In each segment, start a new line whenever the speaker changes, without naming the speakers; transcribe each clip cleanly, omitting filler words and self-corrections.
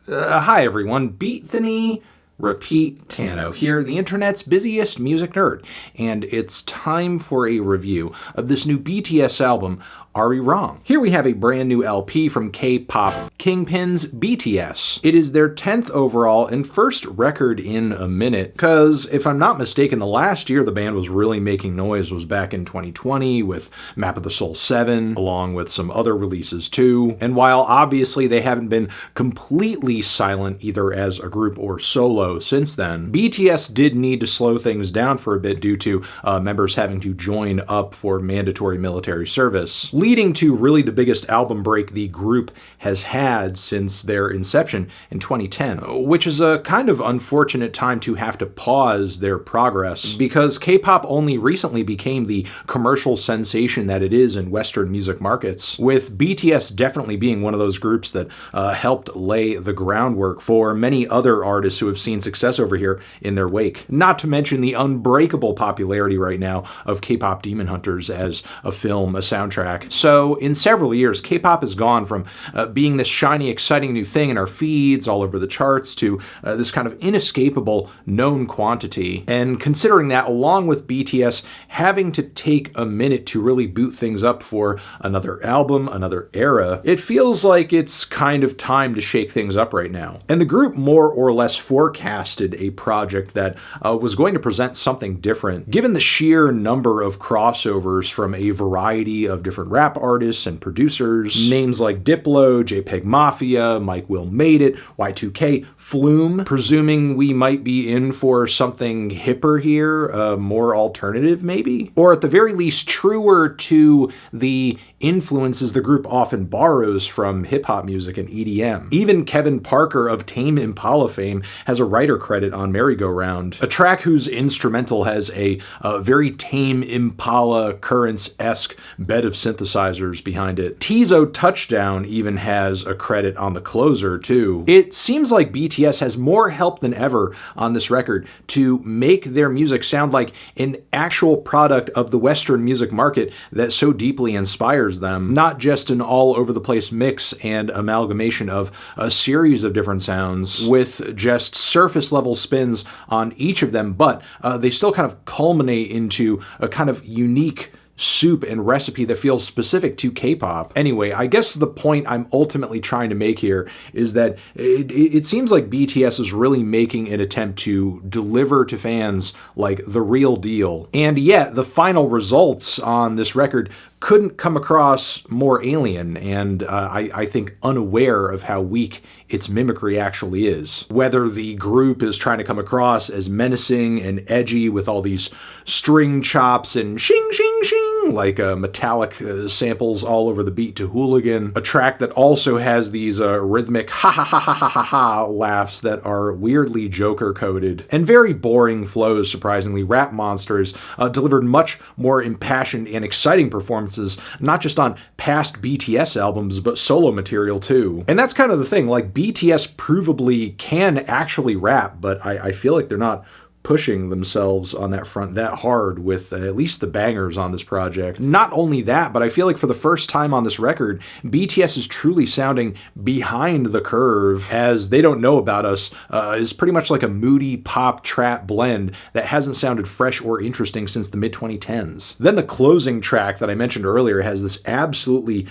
Hi everyone, Beat the Knee, Repeat Tano here, the internet's busiest music nerd, and it's time for a review of this new BTS album, Arirang. Here we have a brand new LP from K-pop kingpins BTS. It is their 10th overall and first record in a minute, because if I'm not mistaken, the last year the band was really making noise was back in 2020 with Map of the Soul 7, along with some other releases too. And while obviously they haven't been completely silent either as a group or solo since then, BTS did need to slow things down for a bit due to members having to join up for mandatory military service, leading to really the biggest album break the group has had since their inception in 2010, which is a kind of unfortunate time to have to pause their progress, because K-pop only recently became the commercial sensation that it is in Western music markets, with BTS definitely being one of those groups that helped lay the groundwork for many other artists who have seen success over here in their wake. Not to mention the unbreakable popularity right now of K-pop Demon Hunters as a film, a soundtrack. So in several years, K-pop has gone from being this shiny, exciting new thing in our feeds all over the charts to this kind of inescapable known quantity. And considering that, along with BTS having to take a minute to really boot things up for another album, another era, it feels like it's kind of time to shake things up right now. And the group more or less forecasted a project that was going to present something different, given the sheer number of crossovers from a variety of different rap artists and producers, names like Diplo, JPEG Mafia, Mike Will Made It, Y2K, Flume, presuming we might be in for something hipper here, more alternative maybe? Or at the very least truer to the influences the group often borrows from hip-hop music and EDM. Even Kevin Parker of Tame Impala fame has a writer credit on Merrygoround, a track whose instrumental has a very Tame Impala Currents-esque bed of synthesizers behind it. Tizo Touchdown even has a credit on the closer too. It seems like BTS has more help than ever on this record to make their music sound like an actual product of the Western music market that so deeply inspires them, not just an all-over-the-place mix and amalgamation of a series of different sounds with just surface-level spins on each of them, but they still kind of culminate into a kind of unique soup and recipe that feels specific to K-pop. Anyway, I guess the point I'm ultimately trying to make here is that it seems like BTS is really making an attempt to deliver to fans like the real deal. And yet, the final results on this record couldn't come across more alien and I think unaware of how weak its mimicry actually is. Whether the group is trying to come across as menacing and edgy with all these string chops and shing shing shing like metallic samples all over the beat to Hooligan, a track that also has these rhythmic ha ha ha ha ha ha ha laughs that are weirdly Joker coded, and very boring flows. Surprisingly, Rap Monsters delivered much more impassioned and exciting performances, not just on past BTS albums, but solo material too. And that's kind of the thing, like BTS provably can actually rap, but I feel like they're not pushing themselves on that front that hard with at least the bangers on this project. Not only that, but I feel like for the first time on this record, BTS is truly sounding behind the curve. As They Don't Know About Us is pretty much like a moody pop trap blend that hasn't sounded fresh or interesting since the mid-2010s. Then the closing track that I mentioned earlier has this absolutely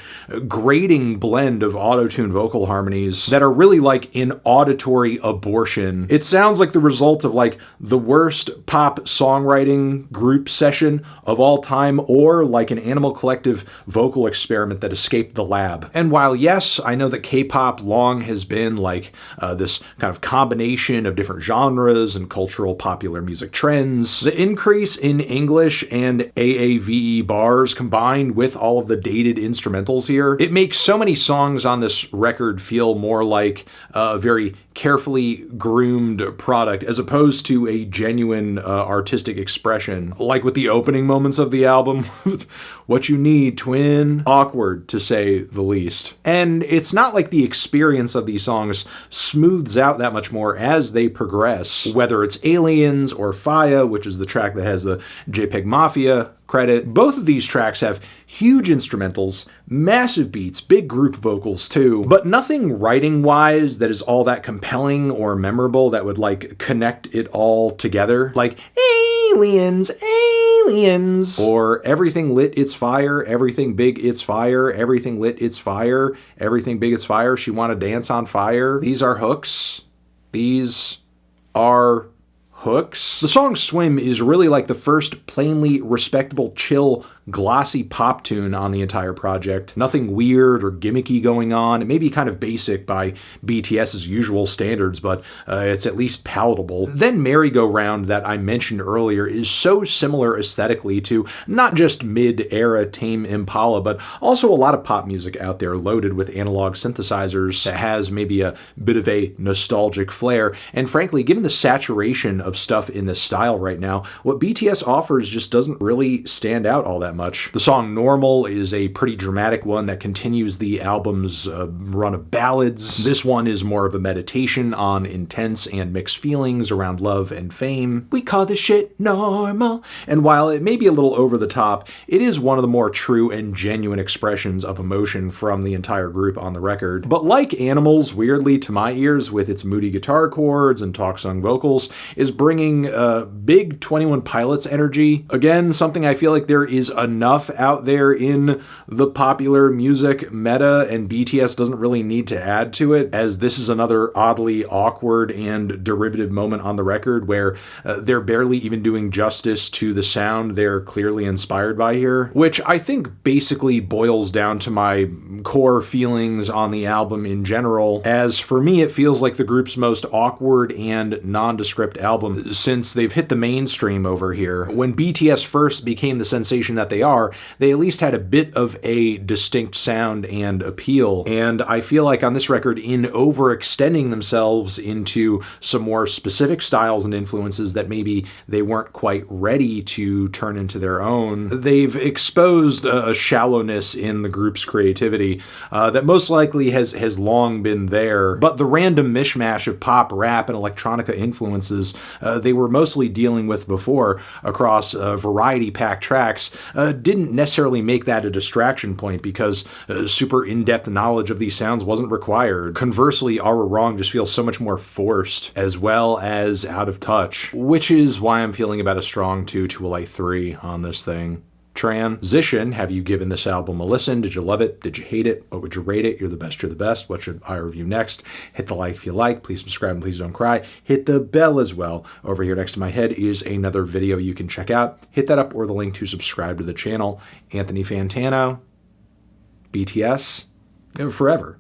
grating blend of auto-tune vocal harmonies that are really like an auditory abortion. It sounds like the result of like the worst pop songwriting group session of all time, or like an Animal Collective vocal experiment that escaped the lab. And while yes, I know that K-pop long has been like this kind of combination of different genres and cultural popular music trends, the increase in English and AAVE bars combined with all of the dated instrumentals here, it makes so many songs on this record feel more like a very carefully groomed product as opposed to a genuine artistic expression. Like with the opening moments of the album, what you need, twin, awkward to say the least. And it's not like the experience of these songs smooths out that much more as they progress, whether it's Aliens or Faya, which is the track that has the JPEG Mafia credit. Both of these tracks have huge instrumentals, massive beats, big group vocals too, but nothing writing-wise that is all that compelling or memorable that would like connect it all together. Like aliens, aliens, or everything lit, it's fire, everything big, it's fire, everything lit, it's fire, everything big, it's fire, she wanna dance on fire. These are hooks. These are hooks. The song Swim is really like the first plainly respectable, chill, glossy pop tune on the entire project. Nothing weird or gimmicky going on. It may be kind of basic by BTS's usual standards, but it's at least palatable. Then Merry-Go-Round, that I mentioned earlier, is so similar aesthetically to not just mid-era Tame Impala, but also a lot of pop music out there loaded with analog synthesizers that has maybe a bit of a nostalgic flair. And frankly, given the saturation of stuff in this style right now, what BTS offers just doesn't really stand out all that much. The song Normal is a pretty dramatic one that continues the album's run of ballads. This one is more of a meditation on intense and mixed feelings around love and fame. We call this shit normal. And while it may be a little over the top, it is one of the more true and genuine expressions of emotion from the entire group on the record. But like Animals, weirdly to my ears, with its moody guitar chords and talk song vocals, is bringing big 21 Pilots energy. Again, something I feel like there is enough out there in the popular music meta, and BTS doesn't really need to add to it, as this is another oddly awkward and derivative moment on the record where they're barely even doing justice to the sound they're clearly inspired by here, which I think basically boils down to my core feelings on the album in general, as for me it feels like the group's most awkward and nondescript album since they've hit the mainstream over here. When BTS first became the sensation that they are, they at least had a bit of a distinct sound and appeal. And I feel like on this record, in overextending themselves into some more specific styles and influences that maybe they weren't quite ready to turn into their own, they've exposed a shallowness in the group's creativity that most likely has long been there. But the random mishmash of pop, rap, and electronica influences they were mostly dealing with before across variety-packed tracks didn't necessarily make that a distraction point, because super in-depth knowledge of these sounds wasn't required. Conversely, Arirang just feels so much more forced as well as out of touch, which is why I'm feeling about a strong 2 to a light 3 on this thing. Transition, have you given this album a listen? Did you love it? Did you hate it? What would you rate it? You're the best, you're the best. What should I review next? Hit the like if you like. Please subscribe and please don't cry. Hit the bell as well. Over here next to my head is another video you can check out. Hit that up or the link to subscribe to the channel. Anthony Fantano, BTS, forever.